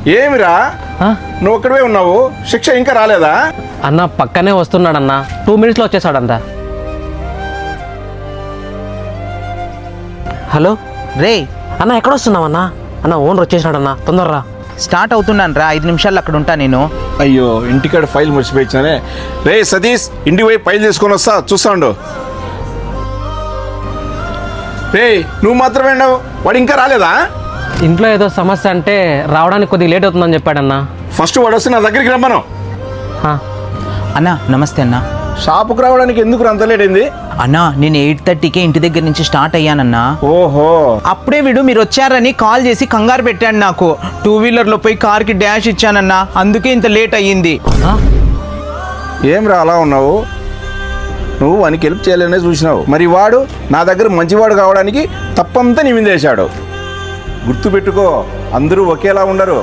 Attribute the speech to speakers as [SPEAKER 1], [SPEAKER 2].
[SPEAKER 1] ఏమిరా నువ్వు ఒక్కడే ఉన్నావు, శిక్ష ఇంకా రాలేదా?
[SPEAKER 2] అన్న పక్కనే వస్తున్నాడన్న, 2 minutesలో వచ్చేసాడంతా. హలో
[SPEAKER 3] రే
[SPEAKER 2] అన్న, ఎక్కడ వస్తున్నావన్నా? అన్న ఓనర్ వచ్చేసాడన్నా, తొందరరా.
[SPEAKER 3] స్టార్ట్ అవుతున్నాను రా, 5 నిమిషాలు అక్కడ ఉంటా నేను.
[SPEAKER 1] అయ్యో ఇంటికాడ ఫైల్ మర్చిపోయిచ్చానే. రే సతీష్, ఇంటికి పోయి ఫైల్ తీసుకొని వస్తా, చూస్తాండు. రే నువ్వు మాత్రమే ఉన్నావు, వాడు ఇంకా రాలేదా?
[SPEAKER 2] ఇంట్లో ఏదో సమస్య అంటే రావడానికి కొద్దిగా లేట్ అవుతుందని చెప్పాడన్నా.
[SPEAKER 1] ఫస్ట్ వాడు వస్తే నా దగ్గరికి రమ్మను.
[SPEAKER 3] అన్నా నమస్తే అన్నా.
[SPEAKER 1] షాపుకు రావడానికి ఎందుకు అంత లేట్ అయింది?
[SPEAKER 3] అన్నా నేను 8:30కే ఇంటి దగ్గర నుంచి స్టార్ట్ అయ్యానన్నా.
[SPEAKER 1] ఓహో,
[SPEAKER 3] అప్పుడే వీడు మీరు వచ్చారని కాల్ చేసి కంగారు పెట్టాడు నాకు. 2-వీలర్లో పోయి కార్కి డాష్ ఇచ్చానన్నా, అందుకే ఇంత లేట్ అయ్యింది.
[SPEAKER 1] ఏం రా అలా ఉన్నావు? నువ్వు వానికి హెల్ప్ చేయాలనే చూసినావు, మరి వాడు నా దగ్గర మంచివాడు కావడానికి తప్పంతా నీ మీద వేశాడు. గుర్తుపెట్టుకో, అందరూ ఒకేలా ఉండరు.